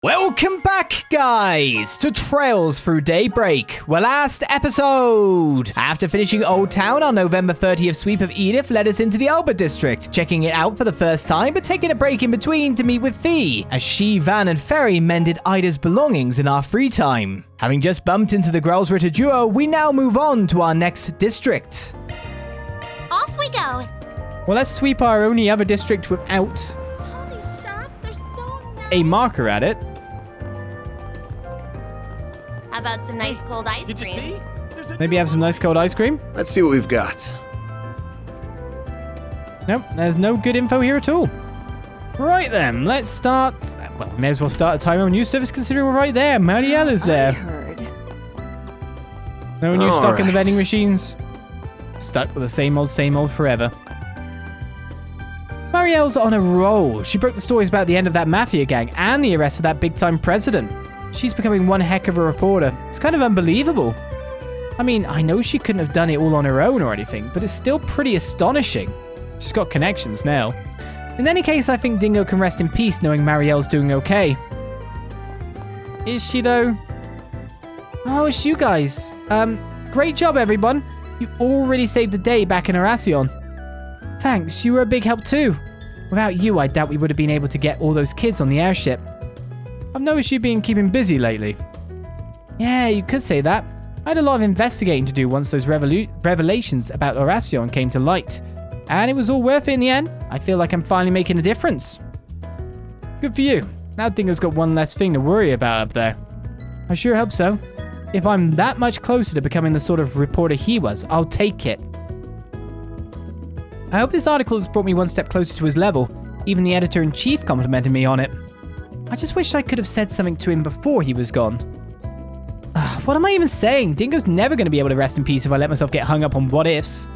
Welcome back, guys, to Trails Through Daybreak. Well, last episode, after finishing Old Town, our November 30th sweep of Edith led us into the Calvard District, checking it out for the first time, but taking a break in between to meet with Fee, as she, Van, and Ferry mended Ida's belongings in our free time. Having just bumped into the Grelsritter duo, we now move on to our next district. Off we go. Well, let's sweep our only other district without All these shops are so nice. a marker at it. How about some nice cold ice cream? Did you see? Maybe have some nice cold ice cream? Let's see what we've got. Nope, there's no good info here at all. Right then, let's start. Well, we may as well start a Tyrell news service considering we're right there. Marielle is there. I heard. No new stock in the Alright. vending machines. Stuck with the same old forever. Marielle's on a roll. She broke the stories about the end of that mafia gang and the arrest of that big-time president. She's becoming one heck of a reporter. It's kind of unbelievable. I mean, I know she couldn't have done it all on her own or anything, but it's still pretty astonishing. She's got connections now. In any case, I think Dingo can rest in peace knowing Marielle's doing okay. Is she, though? Oh, it's you guys. Great job, everyone. You already saved the day back in Horacion. Thanks, you were a big help too. Without you, I doubt we would have been able to get all those kids on the airship. I've noticed you've been keeping busy lately. Yeah, you could say that. I had a lot of investigating to do once those revelations about Horacion came to light. And it was all worth it in the end. I feel like I'm finally making a difference. Good for you. Now Dingo's got one less thing to worry about up there. I sure hope so. If I'm that much closer to becoming the sort of reporter he was, I'll take it. I hope this article has brought me one step closer to his level. Even the editor-in-chief complimented me on it. I just wish I could have said something to him before he was gone. What am I even saying? Dingo's never going to be able to rest in peace if I let myself get hung up on what-ifs.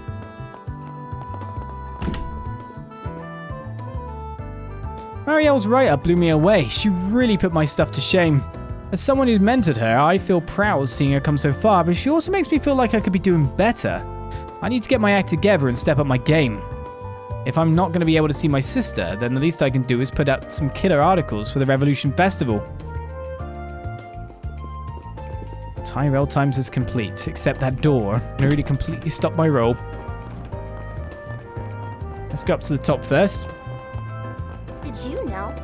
Marielle's write-up blew me away. She really put my stuff to shame. As someone who's mentored her, I feel proud seeing her come so far, but she also makes me feel like I could be doing better. I need to get my act together and step up my game. If I'm not going to be able to see my sister, then the least I can do is put out some killer articles for the Revolution Festival. Tyrell Times is complete, except that door. Really completely stopped my roll. Let's go up to the top first. Did you know?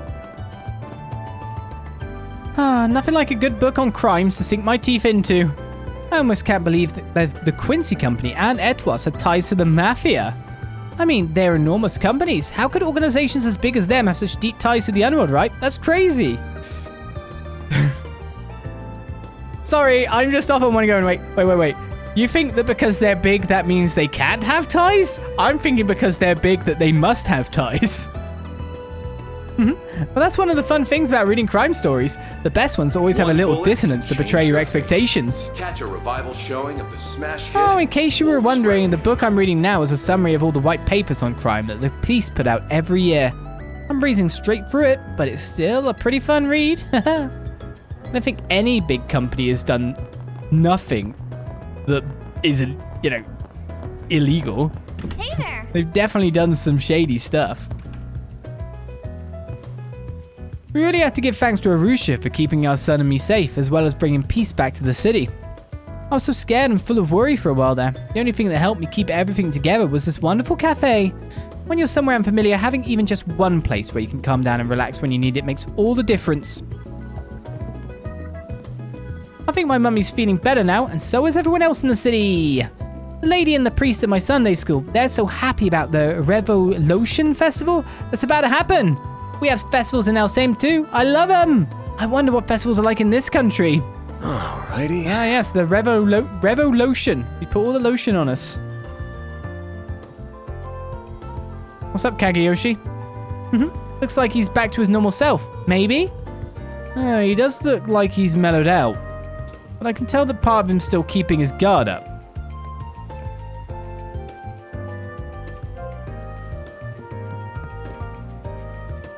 Nothing like a good book on crimes to sink my teeth into. I almost can't believe that the Quincy Company and Etwas had ties to the Mafia. I mean, they're enormous companies. How could organizations as big as them have such deep ties to the underworld, right? That's crazy. Sorry, I'm just off on one going, wait. You think that because they're big, that means they can't have ties? I'm thinking because they're big that they must have ties. Well, that's one of the fun things about reading crime stories. The best ones always have a little dissonance to betray your expectations. Catch a revival showing of the smash hit. Oh, in case you were wondering, the book I'm reading now is a summary of all the white papers on crime that the police put out every year. I'm breezing straight through it, but it's still a pretty fun read. I don't think any big company has done nothing that isn't, illegal. Hey there. They've definitely done some shady stuff. We really have to give thanks to Arusha for keeping our son and me safe, as well as bringing peace back to the city. I was so scared and full of worry for a while there. The only thing that helped me keep everything together was this wonderful cafe. When you're somewhere unfamiliar, having even just one place where you can calm down and relax when you need it makes all the difference. I think my mummy's feeling better now, and so is everyone else in the city. The lady and the priest at my Sunday school, they're so happy about the Revolution Festival that's about to happen. We have festivals in Elsame too. I love them. I wonder what festivals are like in this country. Alrighty. Ah, yes, the Revolution. We put all the lotion on us. What's up, Kagayoshi? Looks like he's back to his normal self. Maybe? Oh, he does look like he's mellowed out. But I can tell that part of him's still keeping his guard up.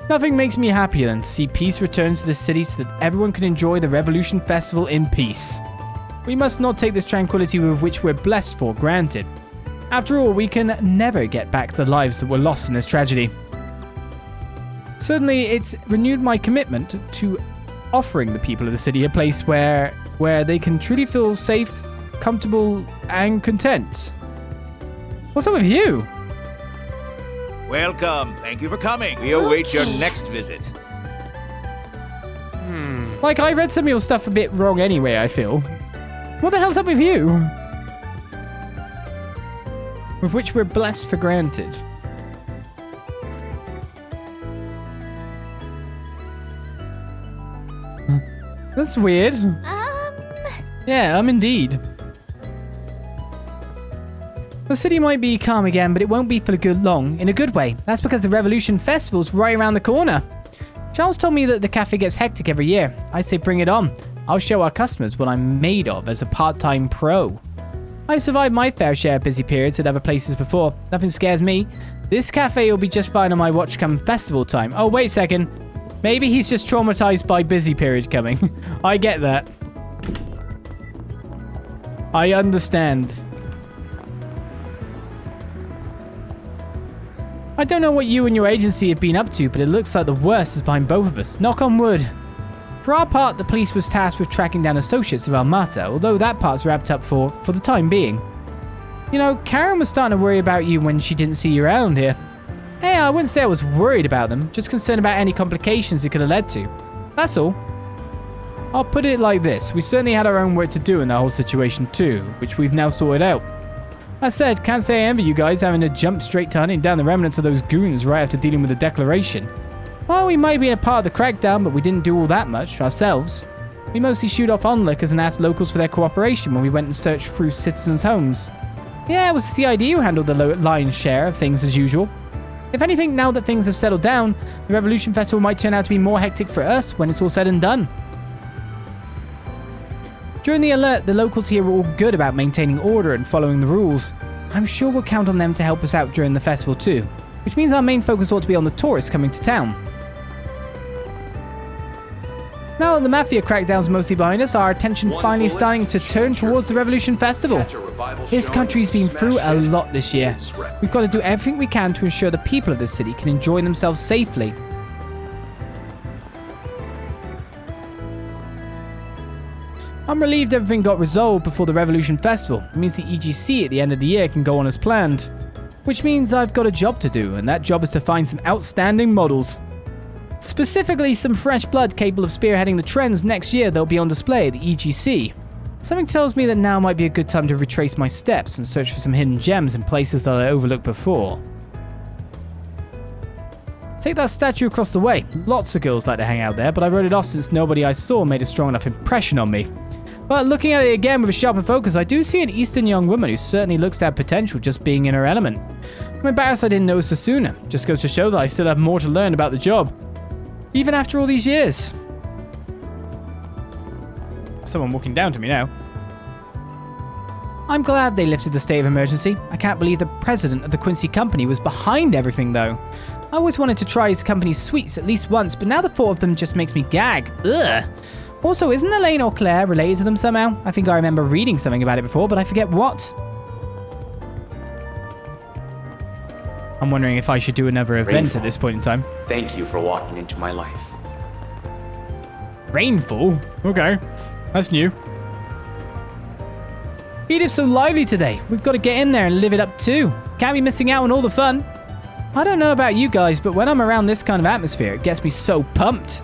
Nothing makes me happier than to see peace return to the city so that everyone can enjoy the Revolution Festival in peace. We must not take this tranquility with which we're blessed for granted. After all, we can never get back the lives that were lost in this tragedy. Certainly, it's renewed my commitment to offering the people of the city a place where they can truly feel safe, comfortable, and content. What's up with you? Welcome. Thank you for coming. We await your next visit. Like, I read some of your stuff a bit wrong anyway, I feel. What the hell's up with you? With which we're blessed for granted. That's weird. Yeah, indeed. The city might be calm again, but it won't be for good long, in a good way. That's because the Revolution Festival's right around the corner. Charles told me that the cafe gets hectic every year. I say bring it on. I'll show our customers what I'm made of as a part-time pro. I've survived my fair share of busy periods at other places before. Nothing scares me. This cafe will be just fine on my watch come festival time. Oh, wait a second. Maybe he's just traumatized by busy period coming. I get that. I understand. I don't know what you and your agency have been up to, but it looks like the worst is behind both of us. Knock on wood. For our part, the police was tasked with tracking down associates of Almata, although that part's wrapped up for the time being. You know, Karen was starting to worry about you when she didn't see you around here. Hey, I wouldn't say I was worried about them, just concerned about any complications it could have led to. That's all. I'll put it like this, we certainly had our own work to do in that whole situation too, which we've now sorted out. That said, can't say I envy you guys having to jump straight to hunting down the remnants of those goons right after dealing with the declaration. Well, we might be a part of the crackdown, but we didn't do all that much ourselves. We mostly shoot off onlookers and asked locals for their cooperation when we went and searched through citizens' homes. Yeah, it was the CID who handled the lion's share of things as usual. If anything, now that things have settled down, the Revolution Festival might turn out to be more hectic for us when it's all said and done. During the alert, the locals here were all good about maintaining order and following the rules. I'm sure we'll count on them to help us out during the festival too, which means our main focus ought to be on the tourists coming to town. Now that the Mafia crackdown's mostly behind us, our attention finally is starting to turn towards the Revolution Festival. This country's been through a lot this year. We've got to do everything we can to ensure the people of this city can enjoy themselves safely. I'm relieved everything got resolved before the Revolution Festival. It means the EGC at the end of the year can go on as planned. Which means I've got a job to do, and that job is to find some outstanding models. Specifically, some fresh blood capable of spearheading the trends next year that'll be on display at the EGC. Something tells me that now might be a good time to retrace my steps and search for some hidden gems in places that I overlooked before. Take that statue across the way. Lots of girls like to hang out there, but I wrote it off since nobody I saw made a strong enough impression on me. But looking at it again with a sharper focus, I do see an Eastern young woman who certainly looks to have potential just being in her element. I'm embarrassed I didn't notice her sooner. Just goes to show that I still have more to learn about the job. Even after all these years. Someone walking down to me now. I'm glad they lifted the state of emergency. I can't believe the president of the Quincy company was behind everything though. I always wanted to try his company's sweets at least once, but now the thought of them just makes me gag. Ugh. Also, isn't Elaine or Claire related to them somehow? I think I remember reading something about it before, but I forget what. I'm wondering if I should do another event at this point in time. Thank you for walking into my life. Rainfall? Okay. That's new. Edith's so lively today. We've got to get in there and live it up too. Can't be missing out on all the fun. I don't know about you guys, but when I'm around this kind of atmosphere, it gets me so pumped.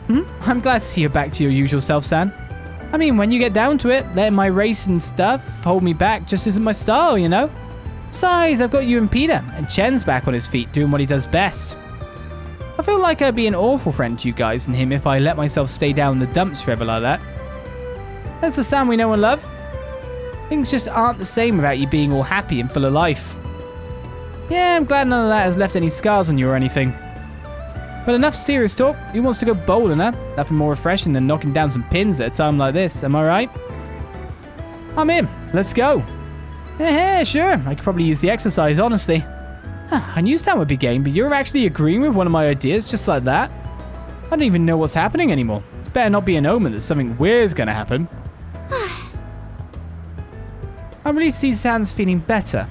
I'm glad to see you back to your usual self, San. I mean, when you get down to it, letting my race and stuff hold me back just isn't my style, you know? Besides, I've got you and Peter, and Chen's back on his feet doing what he does best. I feel like I'd be an awful friend to you guys and him if I let myself stay down in the dumps forever like that. That's the Sam we know and love. Things just aren't the same without you being all happy and full of life. Yeah, I'm glad none of that has left any scars on you or anything. But enough serious talk. Who wants to go bowling, huh? Nothing more refreshing than knocking down some pins at a time like this, am I right? I'm in. Let's go. Yeah, sure. I could probably use the exercise, honestly. I knew Sam would be game, but you're actually agreeing with one of my ideas just like that? I don't even know what's happening anymore. It's better not be an omen that something weird's gonna happen. I'm really see Sam's feeling better.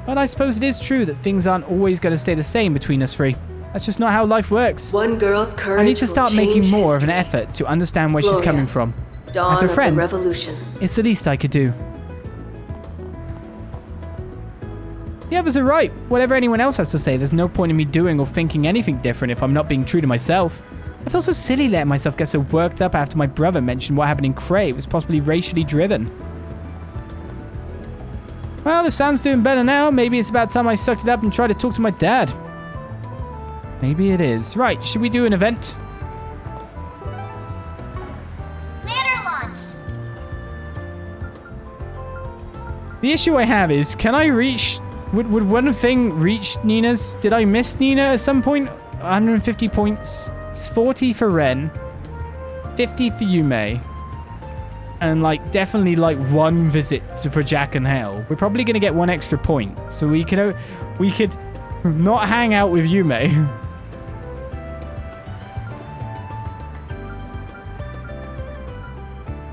But I suppose it is true that things aren't always going to stay the same between us three. That's just not how life works. One girl's courage I need to start will change making more of an history. effort to understand where she's Gloria, coming from. Dawn As a of the friend, revolution. it's the least I could do. The others are right. Whatever anyone else has to say, there's no point in me doing or thinking anything different if I'm not being true to myself. I feel so silly letting myself get so worked up after my brother mentioned what happened in Cray was possibly racially driven. Well, if Sam's doing better now, maybe it's about time I sucked it up and tried to talk to my dad. Maybe it is. Right, should we do an event? Ladder launched. The issue I have is, can I reach... Would one thing reach Nina's? Did I miss Nina at some point? 150 points. It's 40 for Ren. 50 for Yume. And, like, definitely, like, one visit for Jack and Hale. We're probably going to get one extra point. So we could not hang out with Yume.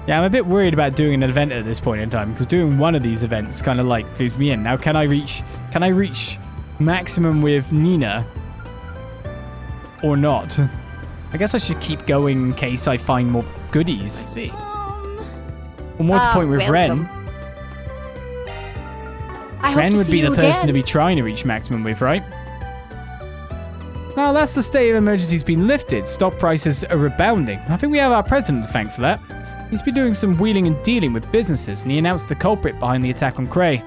Yeah, I'm a bit worried about doing an event at this point in time, because doing one of these events kind of like moves me in. Now, can I reach maximum with Nina or not? I guess I should keep going in case I find more goodies. See. Or more to the point with welcome. I hope Ren to would see be you the person again. to be trying to reach maximum with, right? Now, that's the state of emergency's been lifted. Stock prices are rebounding. I think we have our president to thank for that. He's been doing some wheeling and dealing with businesses, and he announced the culprit behind the attack on Cray.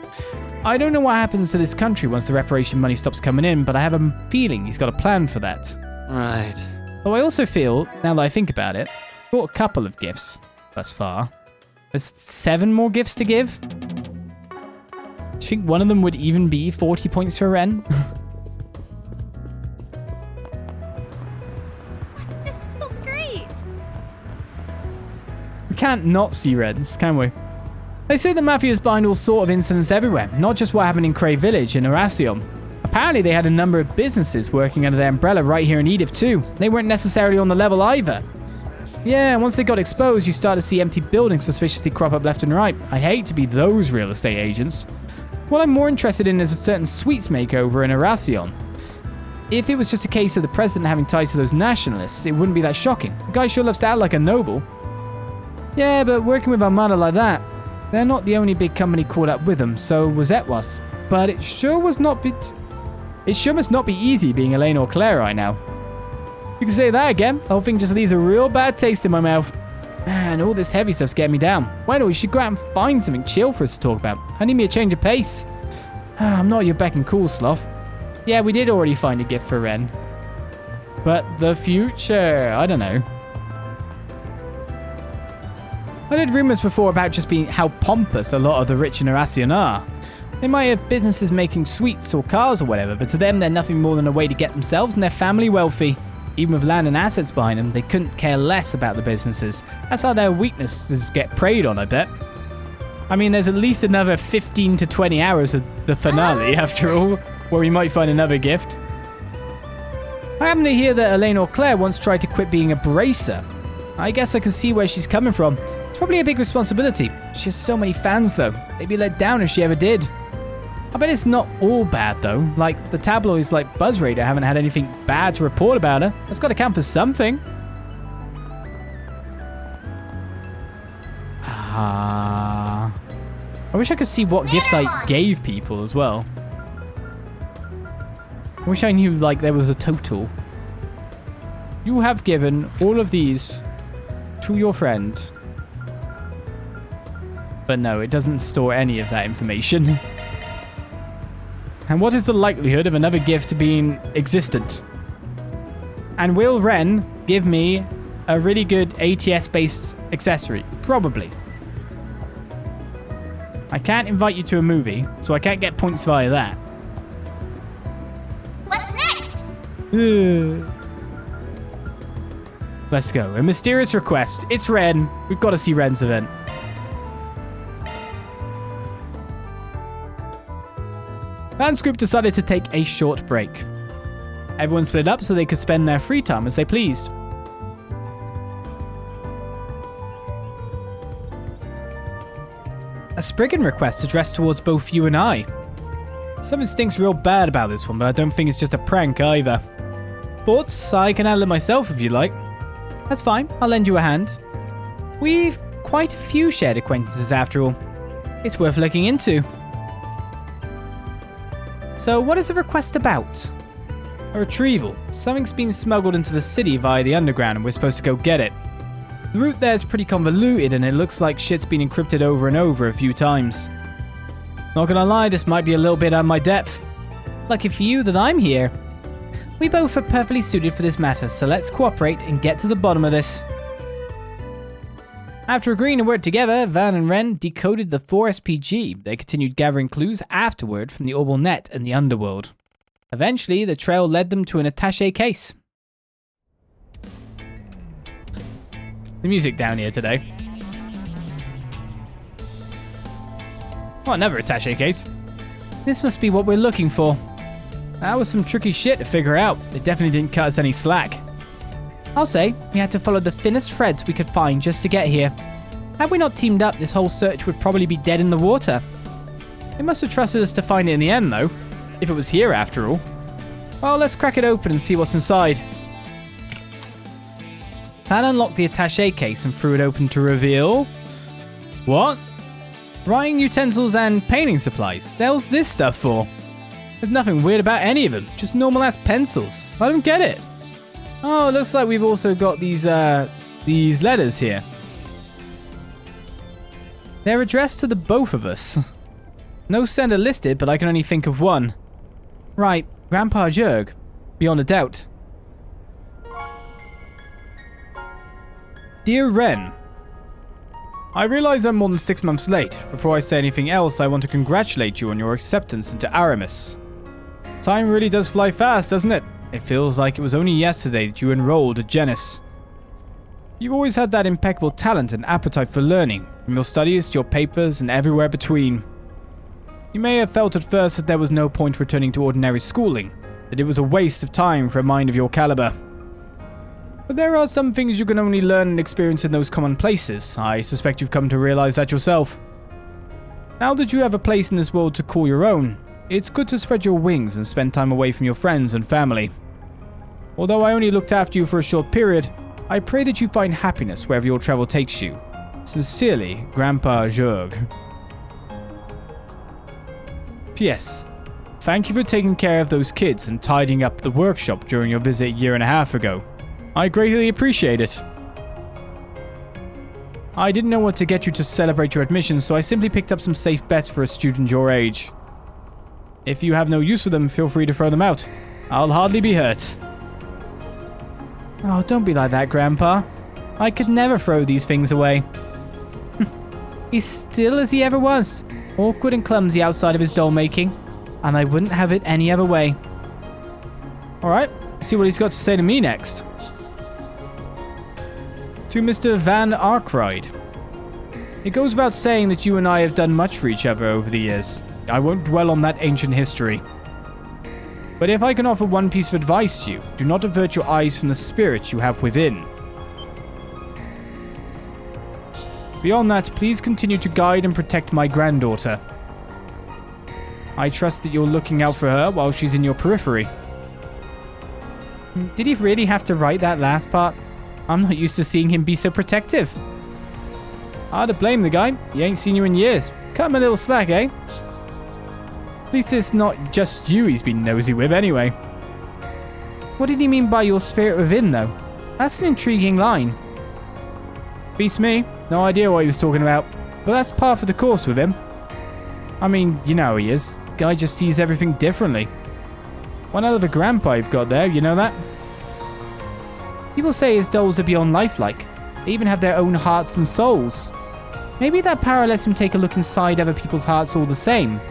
I don't know what happens to this country once the reparation money stops coming in, but I have a feeling he's got a plan for that. Right. Though I also feel, now that I think about it, I've bought a couple of gifts thus far. There's 7 more gifts to give. Do you think one of them would even be 40 points for Ren? This feels great. We can't not see Rens, can we? They say the Mafia's behind all sort of incidents everywhere, not just what happened in Cray Village in Erasion. Apparently they had a number of businesses working under their umbrella right here in Edith too. They weren't necessarily on the level either. Yeah, once they got exposed, you start to see empty buildings suspiciously crop up left and right. I hate to be those real estate agents. What I'm more interested in is a certain sweets makeover in Erasion. If it was just a case of the president having ties to those nationalists, it wouldn't be that shocking. The guy sure loves to act like a noble. Yeah, but working with Armada like that, they're not the only big company caught up with them, so Rosette was. But it sure must not be easy being Elaine or Claire right now. You can say that again. The whole thing just leaves a real bad taste in my mouth. Man, all this heavy stuff's getting me down. Why don't we should go out and find something chill for us to talk about? I need me a change of pace. I'm not your beck and call, Sloth. Yeah, we did already find a gift for Ren. But the future, I don't know. I heard rumors before about just being how pompous a lot of the rich in Erasion are. They might have businesses making sweets or cars or whatever, but to them they're nothing more than a way to get themselves and their family wealthy. Even with land and assets behind them, they couldn't care less about the businesses. That's how their weaknesses get preyed on, I bet. I mean, there's at least another 15 to 20 hours of the finale, after all, where we might find another gift. I happen to hear that Elaine or Claire once tried to quit being a bracer. I guess I can see where she's coming from. It's probably a big responsibility. She has so many fans, though. They'd be let down if she ever did. I bet it's not all bad, though. Like, the tabloids like BuzzRadar haven't had anything bad to report about her. That's got to count for something. I wish I could see what gifts I gave people as well. I wish I knew, like, there was a total. You have given all of these to your friend. But no, it doesn't store any of that information. And what is the likelihood of another gift being existent? And will Ren give me a really good ATS-based accessory? Probably. I can't invite you to a movie, so I can't get points via that. What's next? Let's go. A mysterious request. It's Ren. We've got to see Ren's event. Fans group decided to take a short break. Everyone split up so they could spend their free time as they pleased. A Spriggan request addressed towards both you and I. Something stinks real bad about this one, but I don't think it's just a prank either. Thoughts? I can handle it myself if you like. That's fine, I'll lend you a hand. We've quite a few shared acquaintances after all. It's worth looking into. So what is the request about? A retrieval. Something's been smuggled into the city via the underground and we're supposed to go get it. The route there is pretty convoluted and it looks like shit's been encrypted over and over a few times. Not gonna lie, this might be a little bit out of my depth. Lucky for you that I'm here. We both are perfectly suited for this matter, so let's cooperate and get to the bottom of this. After agreeing to work together, Van and Ren decoded the 4 SPG. They continued gathering clues afterward from the Orbital Net and the underworld. Eventually, the trail led them to an attaché case. The music down here today. Oh, another attaché case. This must be what we're looking for. That was some tricky shit to figure out. They definitely didn't cut us any slack. I'll say, we had to follow the thinnest threads we could find just to get here. Had we not teamed up, this whole search would probably be dead in the water. They must have trusted us to find it in the end, though. If it was here, after all. Well, let's crack it open and see what's inside. Pan unlocked the attaché case and threw it open to reveal... What? Writing utensils and painting supplies. The hell's this stuff for? There's nothing weird about any of them. Just normal-ass pencils. I don't get it. Oh, it looks like we've also got these letters here. They're addressed to the both of us. No sender listed, but I can only think of one. Right, Grandpa Jurg. Beyond a doubt. Dear Ren, I realize I'm more than 6 months late. Before I say anything else, I want to congratulate you on your acceptance into Aramis. Time really does fly fast, doesn't it? It feels like it was only yesterday that you enrolled at Agnès. You've always had that impeccable talent and appetite for learning, from your studies to your papers and everywhere between. You may have felt at first that there was no point returning to ordinary schooling, that it was a waste of time for a mind of your caliber. But there are some things you can only learn and experience in those common places. I suspect you've come to realize that yourself. Now that you have a place in this world to call your own, it's good to spread your wings and spend time away from your friends and family. Although I only looked after you for a short period, I pray that you find happiness wherever your travel takes you. Sincerely, Grandpa Jurg. P.S. Thank you for taking care of those kids and tidying up the workshop during your visit a year and a half ago. I greatly appreciate it. I didn't know what to get you to celebrate your admission, so I simply picked up some safe bets for a student your age. If you have no use for them, feel free to throw them out. I'll hardly be hurt. Oh, don't be like that, Grandpa. I could never throw these things away. He's still as he ever was. Awkward and clumsy outside of his doll making. And I wouldn't have it any other way. Alright, see what he's got to say to me next. To Mr. Van Arkride. It goes without saying that you and I have done much for each other over the years. I won't dwell on that ancient history. But if I can offer one piece of advice to you, do not avert your eyes from the spirit you have within. Beyond that, please continue to guide and protect my granddaughter. I trust that you're looking out for her while she's in your periphery. Did he really have to write that last part? I'm not used to seeing him be so protective. Hard to blame the guy. He ain't seen you in years. Cut him a little slack, eh? At least it's not just you he's been nosy with anyway. What did he mean by your spirit within, though? That's an intriguing line. Beats me. No idea what he was talking about. But that's par for the course with him. I mean, you know how he is. Guy just sees everything differently. One hell of a grandpa you've got there, you know that? People say his dolls are beyond lifelike. They even have their own hearts and souls. Maybe that power lets him take a look inside other people's hearts all the same.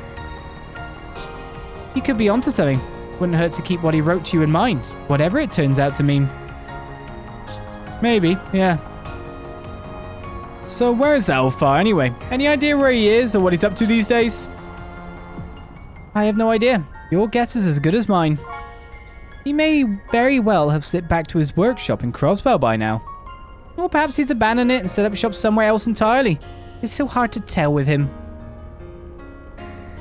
He could be onto something. Wouldn't hurt to keep what he wrote to you in mind, whatever it turns out to mean. Maybe, yeah. So where is that Alpha anyway? Any idea where he is or what he's up to these days? I have no idea. Your guess is as good as mine. He may very well have slipped back to his workshop in Croswell by now. Or perhaps he's abandoned it and set up shop somewhere else entirely. It's so hard to tell with him.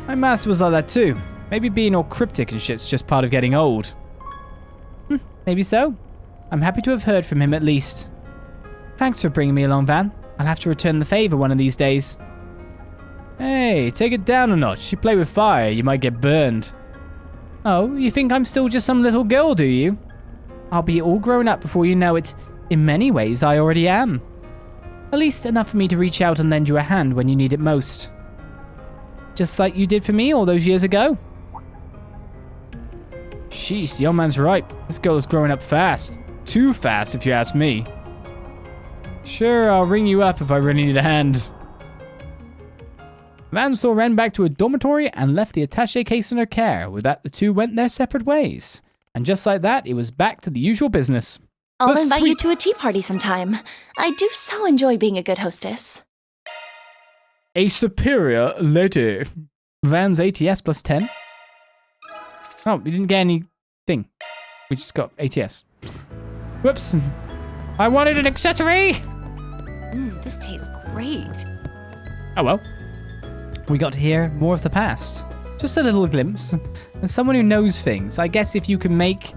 My master was like that too. Maybe being all cryptic and shit's just part of getting old. Maybe so. I'm happy to have heard from him at least. Thanks for bringing me along, Van. I'll have to return the favor one of these days. Hey, take it down a notch. You play with fire, you might get burned. Oh, you think I'm still just some little girl, do you? I'll be all grown up before you know it. In many ways, I already am. At least enough for me to reach out and lend you a hand when you need it most. Just like you did for me all those years ago. Sheesh, the old man's right. This girl is growing up fast. Too fast, if you ask me. Sure, I'll ring you up if I really need a hand. Van saw Ren back to a dormitory and left the attaché case in her care. With that, the two went their separate ways. And just like that, it was back to the usual business. I'll invite you to a tea party sometime. I do so enjoy being a good hostess. A superior lady. Van's ATS plus 10. Oh, we didn't get anything. We just got ATS. Whoops. I wanted an accessory! This tastes great. Oh well. We got to hear more of the past. Just a little glimpse. And someone who knows things. I guess if you can make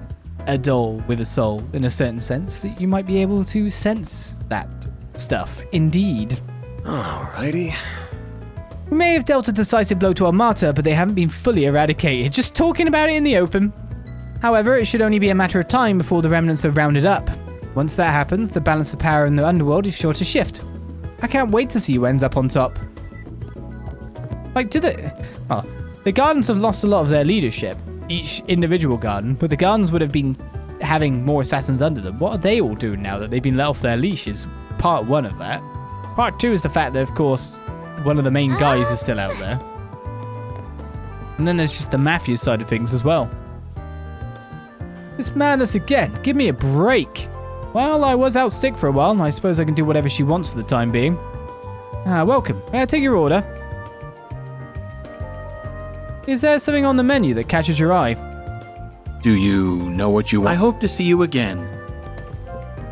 a doll with a soul in a certain sense, that you might be able to sense that stuff. Indeed. Alrighty. We may have dealt a decisive blow to Armata, but they haven't been fully eradicated. Just talking about it in the open. However, it should only be a matter of time before the remnants are rounded up. Once that happens, the balance of power in the underworld is sure to shift. I can't wait to see who ends up on top. Like, the gardens have lost a lot of their leadership. Each individual garden, but the gardens would have been having more assassins under them. What are they all doing now that they've been let off their leashes? Part one of that. Part two is the fact that, of course, one of the main guys is still out there. And then there's just the mafia side of things as well. This madness again. Give me a break. Well, I was out sick for a while, and I suppose I can do whatever she wants for the time being. Welcome. May I take your order? Is there something on the menu that catches your eye? Do you know what you want? I hope to see you again.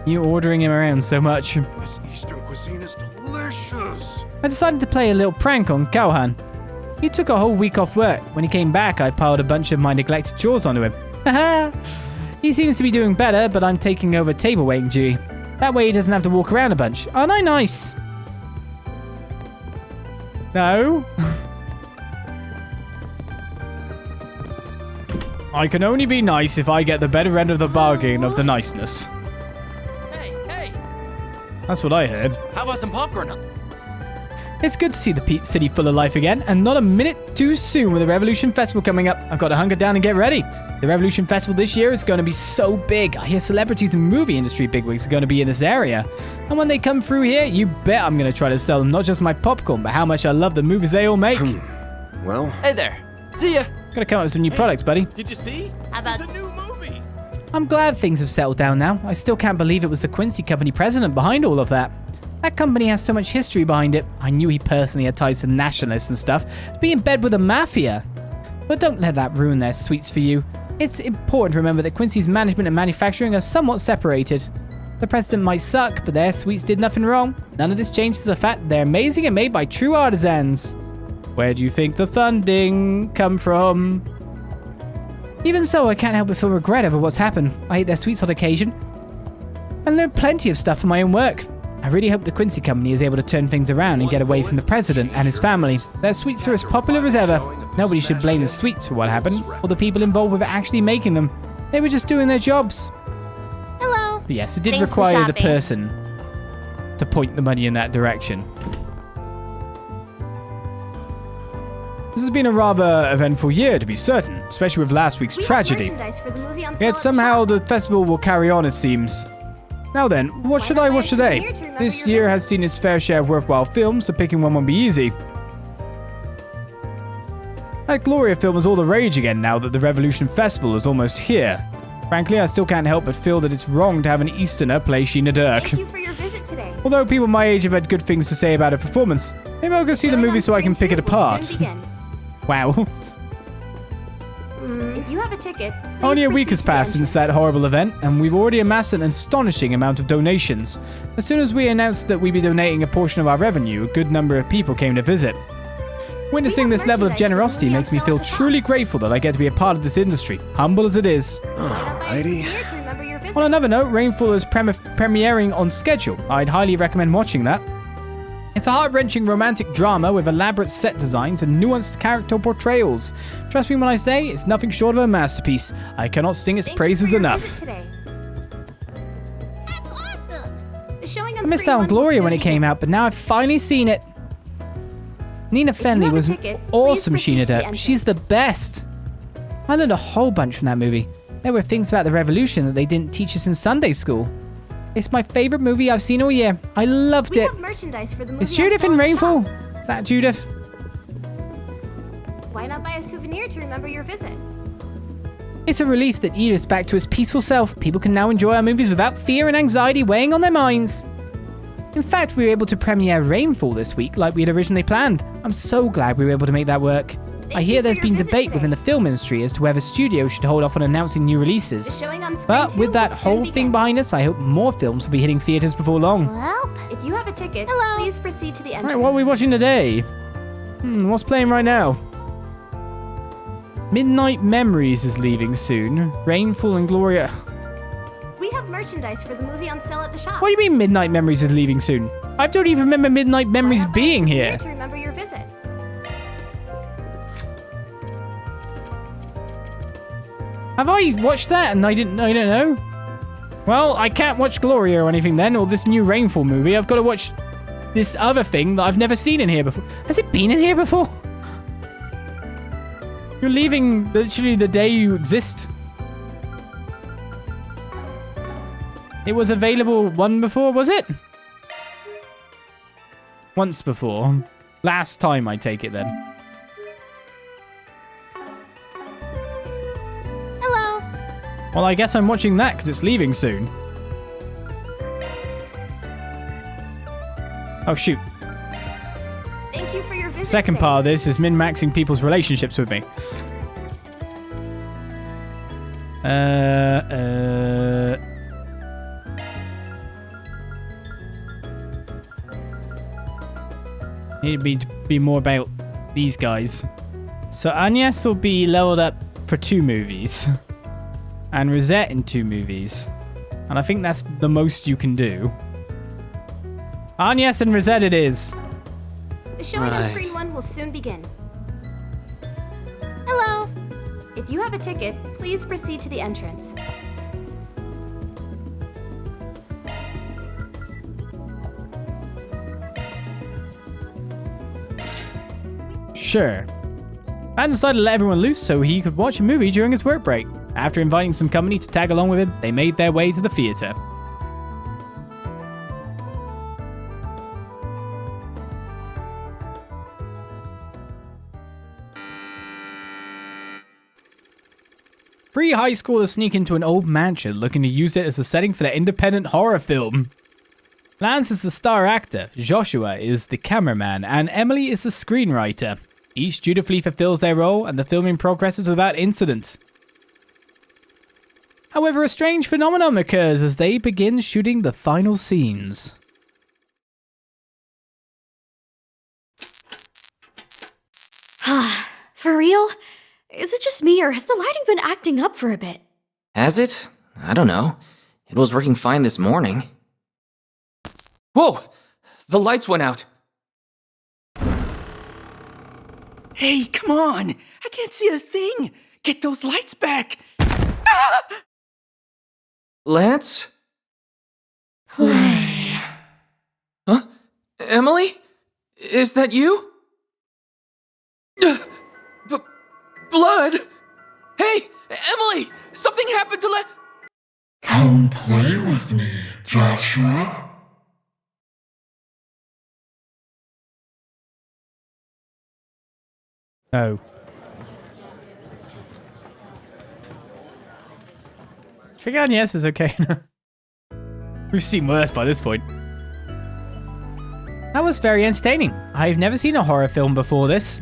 You're ordering him around so much. This Eastern cuisine is delicious. I decided to play a little prank on Kauhan. He took a whole week off work. When he came back, I piled a bunch of my neglected chores onto him. Haha! He seems to be doing better, but I'm taking over table waiting duty. That way he doesn't have to walk around a bunch. Aren't I nice? No? I can only be nice if I get the better end of the bargain of the niceness. Hey! That's what I heard. How about some popcorn? It's good to see the city full of life again, and not a minute too soon with the Revolution Festival coming up. I've got to hunker down and get ready. The Revolution Festival this year is going to be so big. I hear celebrities and movie industry bigwigs are going to be in this area. And when they come through here, you bet I'm going to try to sell them not just my popcorn, but how much I love the movies they all make. Well, Hey there. See ya. Gotta come up with some new products, buddy. Did you see? How about It's a new movie. I'm glad things have settled down now. I still can't believe it was the Quincy Company president behind all of that. That company has so much history behind it. I knew he personally had ties to nationalists and stuff. To be in bed with the mafia. But don't let that ruin their sweets for you. It's important to remember that Quincy's management and manufacturing are somewhat separated. The president might suck, but their sweets did nothing wrong. None of this changes the fact that they're amazing and made by true artisans. Where do you think the funding come from? Even so, I can't help but feel regret over what's happened. I ate their sweets on occasion. And learned plenty of stuff for my own work. I really hope the Quincy Company is able to turn things around and get away from the president and his family. Their sweets are as popular as ever. Nobody should blame the sweets for what happened, or the people involved with actually making them. They were just doing their jobs. hello? But yes, it did Thanks for require the shopping. person to point the money in that direction. This has been a rather eventful year, to be certain, especially with last week's tragedy. For the movie on Yet somehow the festival will carry on, it seems. Now then, what should I watch today? This year has seen its fair share of worthwhile films, so picking one won't be easy. That Gloria film is all the rage again now that the Revolution Festival is almost here. Frankly, I still can't help but feel that it's wrong to have an Easterner play Sheena Dirk. Thank you for your visit today. Although people my age have had good things to say about her performance, maybe I'll go see the movie so I can pick it apart. Wow. If you have a ticket, Only a week has passed since that horrible event, and we've already amassed an astonishing amount of donations. As soon as we announced that we'd be donating a portion of our revenue, a good number of people came to visit. Witnessing this level of generosity makes me feel truly grateful that I get to be a part of this industry, humble as it is. alrighty. visit. On another note, Rainfall is premiering on schedule. I'd highly recommend watching that. It's a heart-wrenching romantic drama with elaborate set designs and nuanced character portrayals. Trust me when I say, it's nothing short of a masterpiece. I cannot sing its Thank you praises for your enough. visit today. The showing on I missed screen out on one will Gloria soon when it begin. came out, but now I've finally seen it. Nina Fenley have a was an ticket, please awesome proceed to the Sheena. entrance. She's the best. I learned a whole bunch from that movie. There were things about the revolution that they didn't teach us in Sunday school. It's my favorite movie I've seen all year. I loved We it. have merchandise for the movie. Is on Judith sale in at the shop. Rainfall? Is that Judith? Why not buy a souvenir to remember your visit? It's a relief that Edith's back to its peaceful self. People can now enjoy our movies without fear and anxiety weighing on their minds. In fact, we were able to premiere Rainfall this week like we had originally planned. I'm so glad we were able to make that work. I you hear for there's your been visit debate today. within the film industry as to whether studios should hold off on announcing new The releases. showing on screen But 2 with that will soon whole begin. thing behind us, I hope more films will be hitting theaters before long. Well, if you have a ticket, please proceed to the entrance. Alright, what are we watching today? What's playing right now? Midnight Memories is leaving soon. Rainfall and Gloria. We have merchandise for the movie on sale at the shop. What do you mean Midnight Memories is leaving soon? I don't even remember Midnight Why Memories not buy a being souvenir here. to remember your visit. Have I watched that and I don't know? Well, I can't watch Gloria or anything then, or this new Rainfall movie. I've got to watch this other thing that I've never seen in here before. Has it been in here before? You're leaving literally the day you exist. It was available one before, was it? Once before. Last time, I take it then. Hello. Well, I guess I'm watching that because it's leaving soon. Oh, shoot. Thank you for your visit. Second today. part of this is min-maxing people's relationships with me. Need to be more about these guys. So Agnès will be leveled up for 2 movies. And Rosette in 2 movies. And I think that's the most you can do. Agnès and Rosette it is. The showing on Right. screen 1 will soon begin. Hello. If you have a ticket, please proceed to the entrance. Sure. I decided to let everyone loose so he could watch a movie during his work break. After inviting some company to tag along with him, they made their way to the theater. Three high schoolers sneak into an old mansion looking to use it as a setting for their independent horror film. Lance is the star actor, Joshua is the cameraman, and Emily is the screenwriter. Each dutifully fulfills their role, and the filming progresses without incident. However, a strange phenomenon occurs as they begin shooting the final scenes. For real? Is it just me, or has the lighting been acting up for a bit? Has it? I don't know. It was working fine this morning. Whoa! The lights went out. Hey, come on! I can't see a thing! Get those lights back! Ah! Lance? Huh? Emily? Is that you? Blood! Hey, Emily! Something happened to Come play with me, Joshua. Oh. I think Agnès is okay. We've seen worse by this point. That was very entertaining. I've never seen a horror film before this.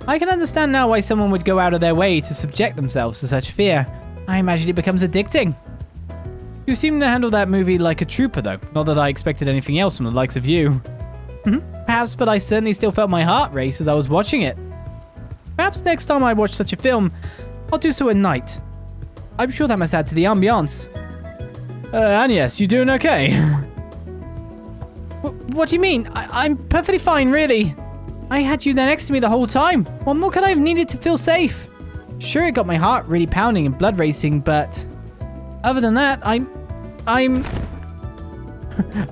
I can understand now why someone would go out of their way to subject themselves to such fear. I imagine it becomes addicting. You seem to handle that movie like a trooper though. Not that I expected anything else from the likes of you. Perhaps, but I certainly still felt my heart race as I was watching it. Perhaps next time I watch such a film, I'll do so at night. I'm sure that must add to the ambiance. Agnès, you doing okay? What do you mean? I'm perfectly fine, really. I had you there next to me the whole time. What more could I have needed to feel safe? Sure, it got my heart really pounding and blood racing, but other than that, I'm...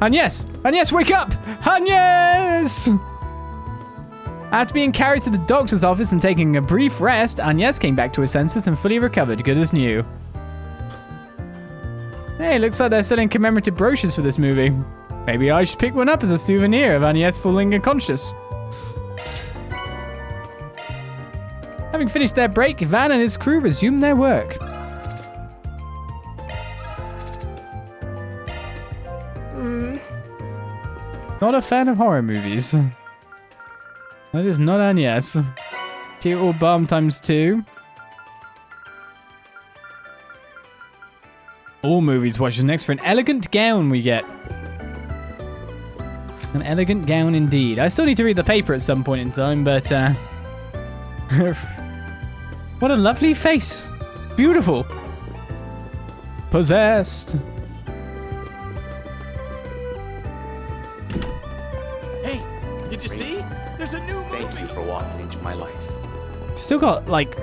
Agnès! Agnès, wake up! Agnès! After being carried to the doctor's office and taking a brief rest, Agnès came back to her senses and fully recovered, good as new. Hey, looks like they're selling commemorative brochures for this movie. Maybe I should pick one up as a souvenir of Agnès falling unconscious. Having finished their break, Van and his crew resumed their work. Not a fan of horror movies. That is not Agnès. Tyrell bomb times 2. All movies watches next for an elegant gown we get. An elegant gown indeed. I still need to read the paper at some point in time, but what a lovely face. Beautiful. Possessed. Hey, did you see? There's a new movie. Thank you for walking into my life. Still got, like...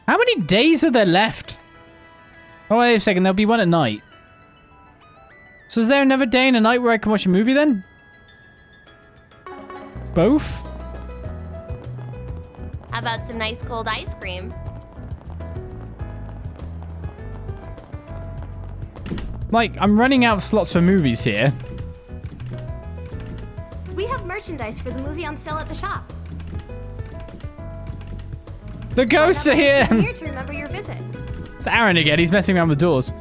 How many days are there left? Oh, wait a second. There'll be one at night. So is there another day and a night where I can watch a movie then? Both? How about some nice cold ice cream? Like, I'm running out of slots for movies here. We have merchandise for the movie on sale at the shop. The ghosts are here! Here to remember your visit. It's Aaron again. He's messing around with doors.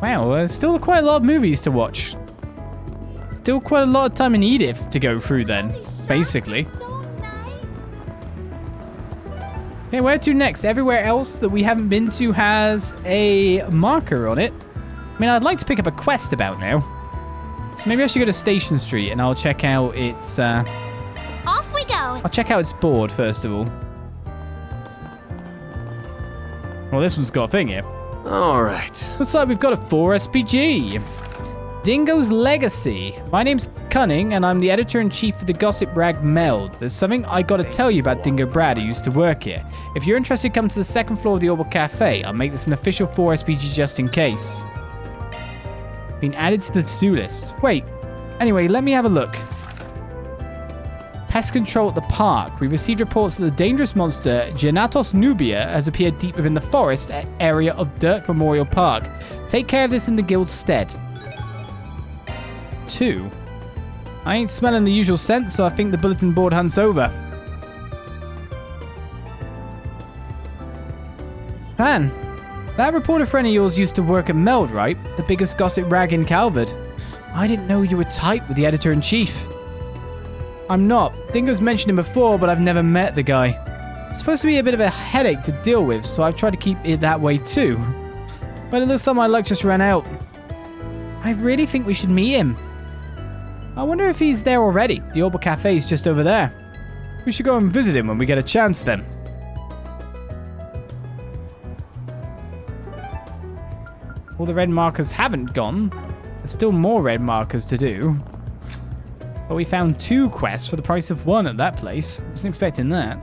Wow, there's still quite a lot of movies to watch. Still quite a lot of time in Edith to go through then, basically. Okay, where to next? Everywhere else that we haven't been to has a marker on it. I mean, I'd like to pick up a quest about now. So maybe I should go to Station Street and I'll check out its... Off we go! I'll check out its board first of all. Well, this one's got a thing here. All right. Looks like we've got a 4 SPG. Dingo's Legacy. My name's Cunning, and I'm the editor-in-chief of the gossip rag Meld. There's something I gotta tell you about Dingo Brad, who used to work here. If you're interested, come to the second floor of the Orbital Cafe. I'll make this an official 4 SPG just in case. Been added to the to-do list. Wait. Anyway, let me have a look. Pest control at the park. We received reports that the dangerous monster Genatos nubia has appeared deep within the forest area of Dirk Memorial Park. Take care of this in the guild's stead. 2. I ain't smelling the usual scent, so I think the bulletin board hunt's over. Man, that reporter friend of yours used to work at Meld, right? The biggest gossip rag in Calvard. I didn't know you were tight with the editor-in-chief. I'm not. Dingo's mentioned him before, but I've never met the guy. It's supposed to be a bit of a headache to deal with, so I've tried to keep it that way too. But it looks like my luck just ran out. I really think we should meet him. I wonder if he's there already. The Orbital Cafe is just over there. We should go and visit him when we get a chance then. All the red markers haven't gone. There's still more red markers to do. But we found 2 quests for the price of 1 at that place. Wasn't expecting that.